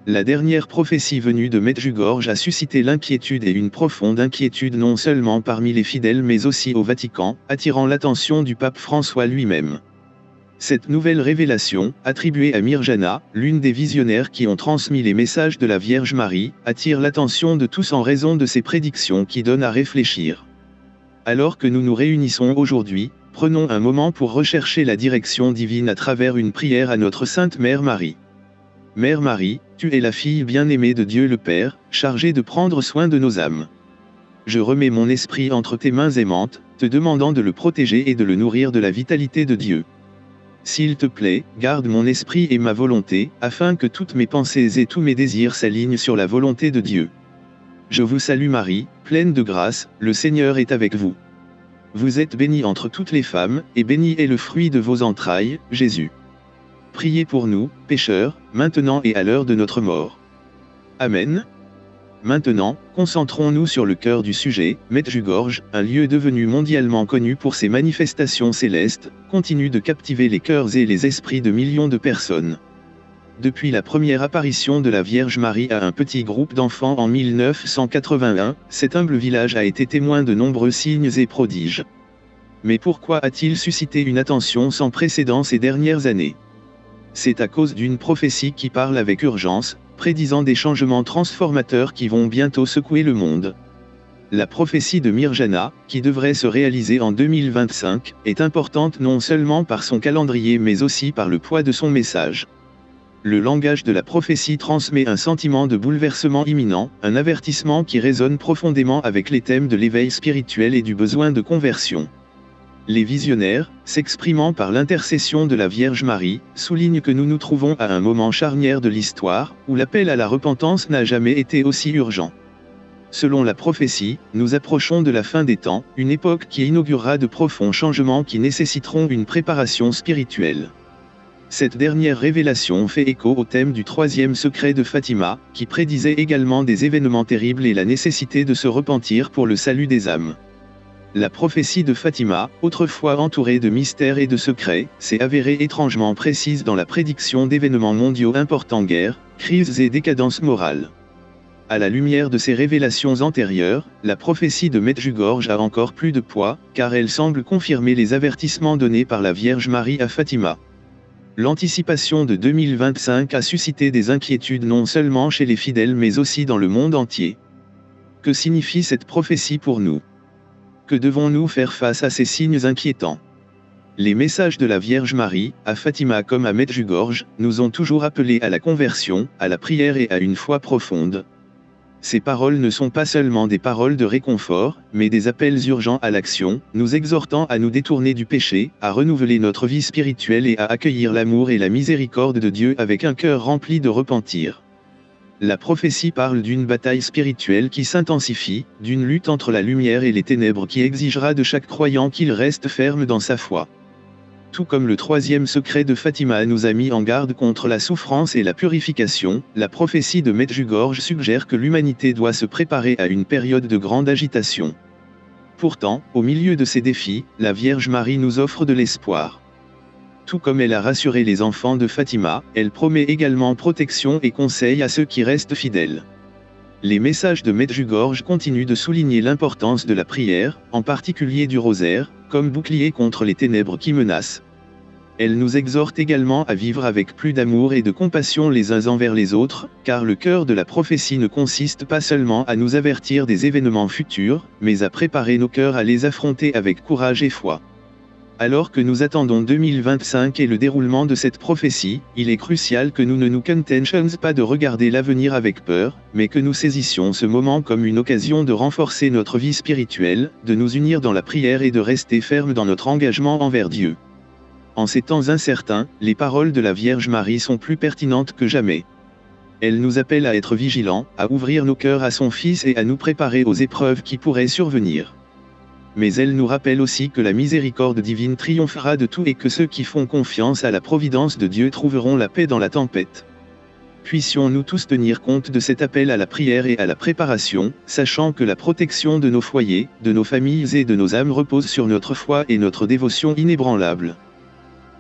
La dernière prophétie venue de Medjugorje a suscité l'inquiétude et une profonde inquiétude non seulement parmi les fidèles mais aussi au Vatican, attirant l'attention du pape François lui-même. Cette nouvelle révélation, attribuée à Mirjana, l'une des visionnaires qui ont transmis les messages de la Vierge Marie, attire l'attention de tous en raison de ses prédictions qui donnent à réfléchir. Alors que nous nous réunissons aujourd'hui, prenons un moment pour rechercher la direction divine à travers une prière à notre Sainte Mère Marie. Mère Marie, tu es la fille bien-aimée de Dieu le Père, chargée de prendre soin de nos âmes. Je remets mon esprit entre tes mains aimantes, te demandant de le protéger et de le nourrir de la vitalité de Dieu. S'il te plaît, garde mon esprit et ma volonté, afin que toutes mes pensées et tous mes désirs s'alignent sur la volonté de Dieu. Je vous salue Marie, pleine de grâce, le Seigneur est avec vous. Vous êtes bénie entre toutes les femmes, et béni est le fruit de vos entrailles, Jésus. Priez pour nous, pécheurs, maintenant et à l'heure de notre mort. Amen. Maintenant, concentrons-nous sur le cœur du sujet. Medjugorje, un lieu devenu mondialement connu pour ses manifestations célestes, continue de captiver les cœurs et les esprits de millions de personnes. Depuis la première apparition de la Vierge Marie à un petit groupe d'enfants en 1981, cet humble village a été témoin de nombreux signes et prodiges. Mais pourquoi a-t-il suscité une attention sans précédent ces dernières années? C'est à cause d'une prophétie qui parle avec urgence, prédisant des changements transformateurs qui vont bientôt secouer le monde. La prophétie de Mirjana, qui devrait se réaliser en 2025, est importante non seulement par son calendrier mais aussi par le poids de son message. Le langage de la prophétie transmet un sentiment de bouleversement imminent, un avertissement qui résonne profondément avec les thèmes de l'éveil spirituel et du besoin de conversion. Les visionnaires, s'exprimant par l'intercession de la Vierge Marie, soulignent que nous nous trouvons à un moment charnière de l'histoire, où l'appel à la repentance n'a jamais été aussi urgent. Selon la prophétie, nous approchons de la fin des temps, une époque qui inaugurera de profonds changements qui nécessiteront une préparation spirituelle. Cette dernière révélation fait écho au thème du troisième secret de Fatima, qui prédisait également des événements terribles et la nécessité de se repentir pour le salut des âmes. La prophétie de Fatima, autrefois entourée de mystères et de secrets, s'est avérée étrangement précise dans la prédiction d'événements mondiaux importants: guerres, crises et décadence morale. À la lumière de ces révélations antérieures, la prophétie de Medjugorje a encore plus de poids, car elle semble confirmer les avertissements donnés par la Vierge Marie à Fatima. L'anticipation de 2025 a suscité des inquiétudes non seulement chez les fidèles mais aussi dans le monde entier. Que signifie cette prophétie pour nous? Que devons-nous faire face à ces signes inquiétants? Les messages de la Vierge Marie, à Fatima comme à Medjugorje, nous ont toujours appelés à la conversion, à la prière et à une foi profonde. Ces paroles ne sont pas seulement des paroles de réconfort, mais des appels urgents à l'action, nous exhortant à nous détourner du péché, à renouveler notre vie spirituelle et à accueillir l'amour et la miséricorde de Dieu avec un cœur rempli de repentir. La prophétie parle d'une bataille spirituelle qui s'intensifie, d'une lutte entre la lumière et les ténèbres qui exigera de chaque croyant qu'il reste ferme dans sa foi. Tout comme le troisième secret de Fatima nous a mis en garde contre la souffrance et la purification, la prophétie de Medjugorje suggère que l'humanité doit se préparer à une période de grande agitation. Pourtant, au milieu de ces défis, la Vierge Marie nous offre de l'espoir. Tout comme elle a rassuré les enfants de Fatima, elle promet également protection et conseil à ceux qui restent fidèles. Les messages de Medjugorje continuent de souligner l'importance de la prière, en particulier du rosaire, comme bouclier contre les ténèbres qui menacent. Elle nous exhorte également à vivre avec plus d'amour et de compassion les uns envers les autres, car le cœur de la prophétie ne consiste pas seulement à nous avertir des événements futurs, mais à préparer nos cœurs à les affronter avec courage et foi. Alors que nous attendons 2025 et le déroulement de cette prophétie, il est crucial que nous ne nous contentions pas de regarder l'avenir avec peur, mais que nous saisissions ce moment comme une occasion de renforcer notre vie spirituelle, de nous unir dans la prière et de rester fermes dans notre engagement envers Dieu. En ces temps incertains, les paroles de la Vierge Marie sont plus pertinentes que jamais. Elle nous appelle à être vigilants, à ouvrir nos cœurs à son Fils et à nous préparer aux épreuves qui pourraient survenir. Mais elle nous rappelle aussi que la miséricorde divine triomphera de tout et que ceux qui font confiance à la providence de Dieu trouveront la paix dans la tempête. Puissions-nous tous tenir compte de cet appel à la prière et à la préparation, sachant que la protection de nos foyers, de nos familles et de nos âmes repose sur notre foi et notre dévotion inébranlable.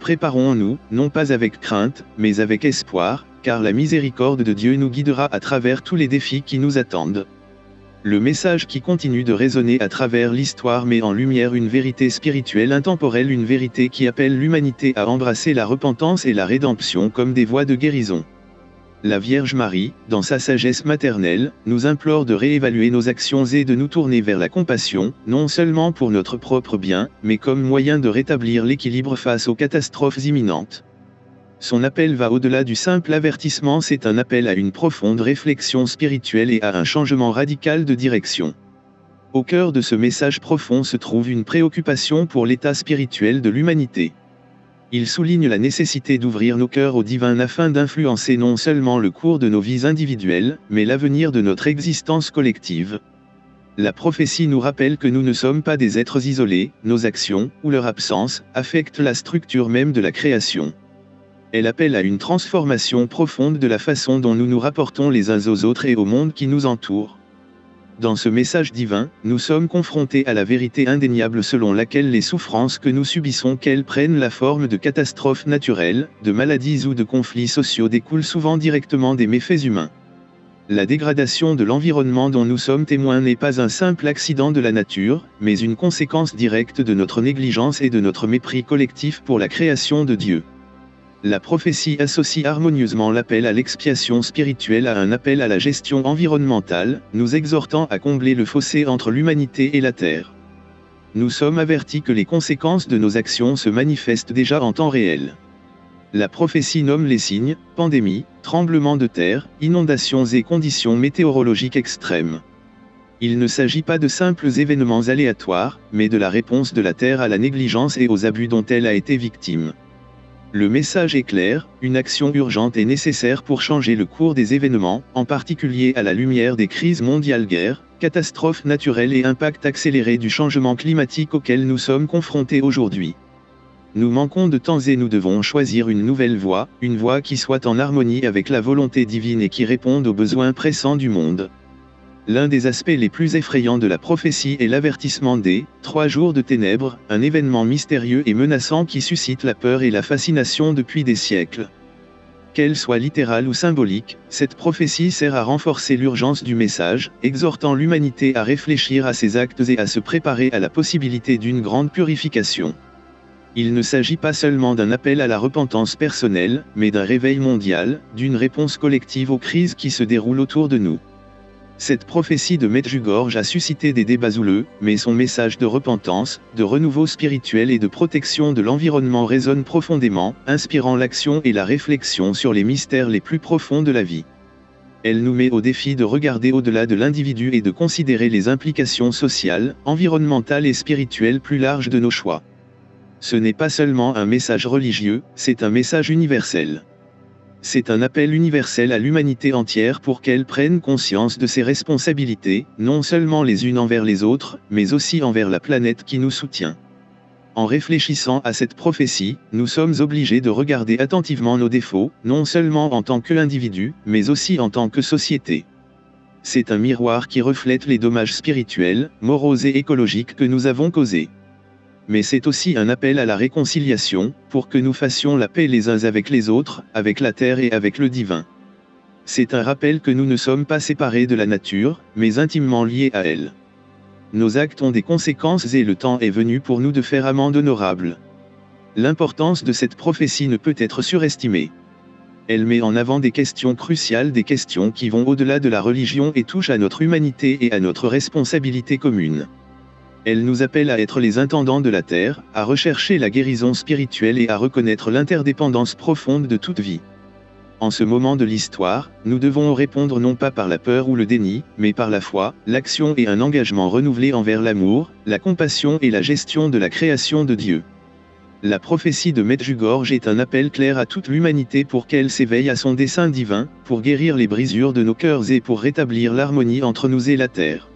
Préparons-nous, non pas avec crainte, mais avec espoir, car la miséricorde de Dieu nous guidera à travers tous les défis qui nous attendent. Le message qui continue de résonner à travers l'histoire met en lumière une vérité spirituelle intemporelle, une vérité qui appelle l'humanité à embrasser la repentance et la rédemption comme des voies de guérison. La Vierge Marie, dans sa sagesse maternelle, nous implore de réévaluer nos actions et de nous tourner vers la compassion, non seulement pour notre propre bien, mais comme moyen de rétablir l'équilibre face aux catastrophes imminentes. Son appel va au-delà du simple avertissement, c'est un appel à une profonde réflexion spirituelle et à un changement radical de direction. Au cœur de ce message profond se trouve une préoccupation pour l'état spirituel de l'humanité. Il souligne la nécessité d'ouvrir nos cœurs au divin afin d'influencer non seulement le cours de nos vies individuelles, mais l'avenir de notre existence collective. La prophétie nous rappelle que nous ne sommes pas des êtres isolés, nos actions, ou leur absence, affectent la structure même de la création. Elle appelle à une transformation profonde de la façon dont nous nous rapportons les uns aux autres et au monde qui nous entoure. Dans ce message divin, nous sommes confrontés à la vérité indéniable selon laquelle les souffrances que nous subissons, qu'elles prennent la forme de catastrophes naturelles, de maladies ou de conflits sociaux, découlent souvent directement des méfaits humains. La dégradation de l'environnement dont nous sommes témoins n'est pas un simple accident de la nature, mais une conséquence directe de notre négligence et de notre mépris collectif pour la création de Dieu. La prophétie associe harmonieusement l'appel à l'expiation spirituelle à un appel à la gestion environnementale, nous exhortant à combler le fossé entre l'humanité et la terre. Nous sommes avertis que les conséquences de nos actions se manifestent déjà en temps réel. La prophétie nomme les signes, pandémies, tremblements de terre, inondations et conditions météorologiques extrêmes. Il ne s'agit pas de simples événements aléatoires, mais de la réponse de la terre à la négligence et aux abus dont elle a été victime. Le message est clair, une action urgente est nécessaire pour changer le cours des événements, en particulier à la lumière des crises mondiales, guerres, catastrophes naturelles et impact accéléré du changement climatique auquel nous sommes confrontés aujourd'hui. Nous manquons de temps et nous devons choisir une nouvelle voie, une voie qui soit en harmonie avec la volonté divine et qui réponde aux besoins pressants du monde. L'un des aspects les plus effrayants de la prophétie est l'avertissement des 3 jours de ténèbres, un événement mystérieux et menaçant qui suscite la peur et la fascination depuis des siècles. Qu'elle soit littérale ou symbolique, cette prophétie sert à renforcer l'urgence du message, exhortant l'humanité à réfléchir à ses actes et à se préparer à la possibilité d'une grande purification. Il ne s'agit pas seulement d'un appel à la repentance personnelle, mais d'un réveil mondial, d'une réponse collective aux crises qui se déroulent autour de nous. Cette prophétie de Medjugorje a suscité des débats houleux, mais son message de repentance, de renouveau spirituel et de protection de l'environnement résonne profondément, inspirant l'action et la réflexion sur les mystères les plus profonds de la vie. Elle nous met au défi de regarder au-delà de l'individu et de considérer les implications sociales, environnementales et spirituelles plus larges de nos choix. Ce n'est pas seulement un message religieux, c'est un message universel. C'est un appel universel à l'humanité entière pour qu'elle prenne conscience de ses responsabilités, non seulement les unes envers les autres, mais aussi envers la planète qui nous soutient. En réfléchissant à cette prophétie, nous sommes obligés de regarder attentivement nos défauts, non seulement en tant qu'individus, mais aussi en tant que société. C'est un miroir qui reflète les dommages spirituels, moraux et écologiques que nous avons causés. Mais c'est aussi un appel à la réconciliation, pour que nous fassions la paix les uns avec les autres, avec la terre et avec le divin. C'est un rappel que nous ne sommes pas séparés de la nature, mais intimement liés à elle. Nos actes ont des conséquences et le temps est venu pour nous de faire amende honorable. L'importance de cette prophétie ne peut être surestimée. Elle met en avant des questions cruciales, des questions qui vont au-delà de la religion et touchent à notre humanité et à notre responsabilité commune. Elle nous appelle à être les intendants de la terre, à rechercher la guérison spirituelle et à reconnaître l'interdépendance profonde de toute vie. En ce moment de l'histoire, nous devons répondre non pas par la peur ou le déni, mais par la foi, l'action et un engagement renouvelé envers l'amour, la compassion et la gestion de la création de Dieu. La prophétie de Medjugorje est un appel clair à toute l'humanité pour qu'elle s'éveille à son dessein divin, pour guérir les brisures de nos cœurs et pour rétablir l'harmonie entre nous et la terre.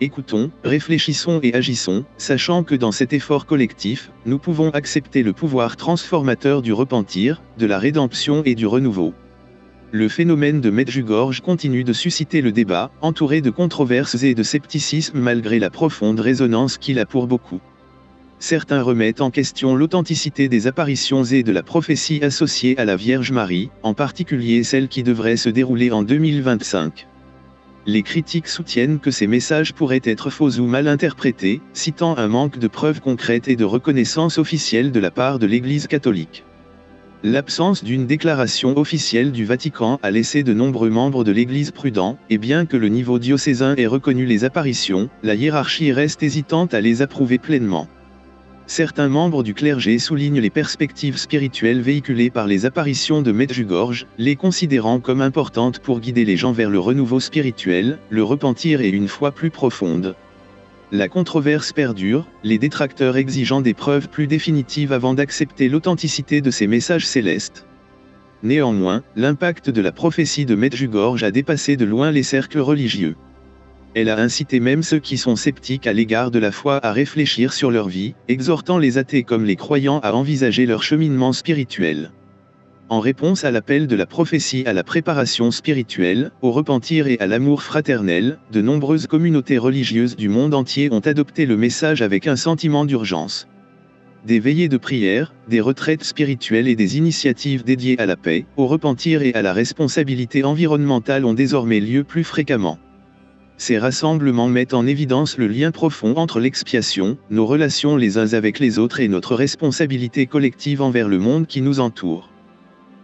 Écoutons, réfléchissons et agissons, sachant que dans cet effort collectif, nous pouvons accepter le pouvoir transformateur du repentir, de la rédemption et du renouveau. Le phénomène de Medjugorje continue de susciter le débat, entouré de controverses et de scepticisme malgré la profonde résonance qu'il a pour beaucoup. Certains remettent en question l'authenticité des apparitions et de la prophétie associée à la Vierge Marie, en particulier celle qui devrait se dérouler en 2025. Les critiques soutiennent que ces messages pourraient être faux ou mal interprétés, citant un manque de preuves concrètes et de reconnaissance officielle de la part de l'Église catholique. L'absence d'une déclaration officielle du Vatican a laissé de nombreux membres de l'Église prudents, et bien que le niveau diocésain ait reconnu les apparitions, la hiérarchie reste hésitante à les approuver pleinement. Certains membres du clergé soulignent les perspectives spirituelles véhiculées par les apparitions de Medjugorje, les considérant comme importantes pour guider les gens vers le renouveau spirituel, le repentir et une foi plus profonde. La controverse perdure, les détracteurs exigeant des preuves plus définitives avant d'accepter l'authenticité de ces messages célestes. Néanmoins, l'impact de la prophétie de Medjugorje a dépassé de loin les cercles religieux. Elle a incité même ceux qui sont sceptiques à l'égard de la foi à réfléchir sur leur vie, exhortant les athées comme les croyants à envisager leur cheminement spirituel. En réponse à l'appel de la prophétie à la préparation spirituelle, au repentir et à l'amour fraternel, de nombreuses communautés religieuses du monde entier ont adopté le message avec un sentiment d'urgence. Des veillées de prière, des retraites spirituelles et des initiatives dédiées à la paix, au repentir et à la responsabilité environnementale ont désormais lieu plus fréquemment. Ces rassemblements mettent en évidence le lien profond entre l'expiation, nos relations les uns avec les autres et notre responsabilité collective envers le monde qui nous entoure.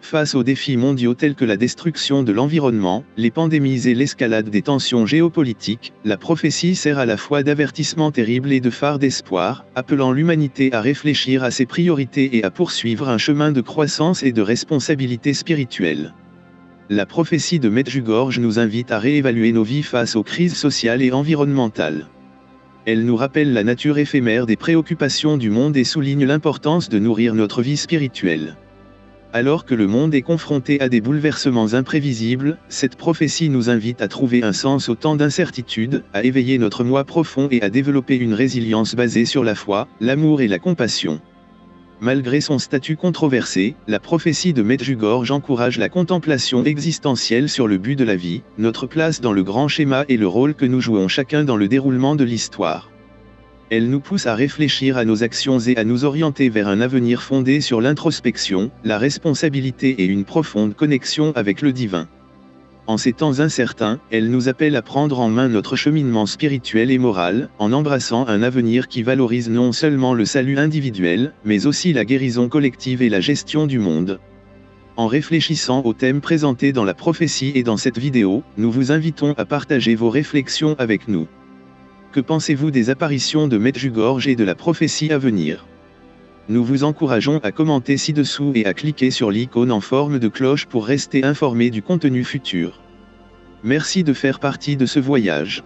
Face aux défis mondiaux tels que la destruction de l'environnement, les pandémies et l'escalade des tensions géopolitiques, la prophétie sert à la fois d'avertissement terrible et de phare d'espoir, appelant l'humanité à réfléchir à ses priorités et à poursuivre un chemin de croissance et de responsabilité spirituelle. La prophétie de Medjugorje nous invite à réévaluer nos vies face aux crises sociales et environnementales. Elle nous rappelle la nature éphémère des préoccupations du monde et souligne l'importance de nourrir notre vie spirituelle. Alors que le monde est confronté à des bouleversements imprévisibles, cette prophétie nous invite à trouver un sens au temps d'incertitude, à éveiller notre moi profond et à développer une résilience basée sur la foi, l'amour et la compassion. Malgré son statut controversé, la prophétie de Medjugorje encourage la contemplation existentielle sur le but de la vie, notre place dans le grand schéma et le rôle que nous jouons chacun dans le déroulement de l'histoire. Elle nous pousse à réfléchir à nos actions et à nous orienter vers un avenir fondé sur l'introspection, la responsabilité et une profonde connexion avec le divin. En ces temps incertains, elle nous appelle à prendre en main notre cheminement spirituel et moral, en embrassant un avenir qui valorise non seulement le salut individuel, mais aussi la guérison collective et la gestion du monde. En réfléchissant aux thèmes présentés dans la prophétie et dans cette vidéo, nous vous invitons à partager vos réflexions avec nous. Que pensez-vous des apparitions de Medjugorje et de la prophétie à venir? Nous vous encourageons à commenter ci-dessous et à cliquer sur l'icône en forme de cloche pour rester informé du contenu futur. Merci de faire partie de ce voyage.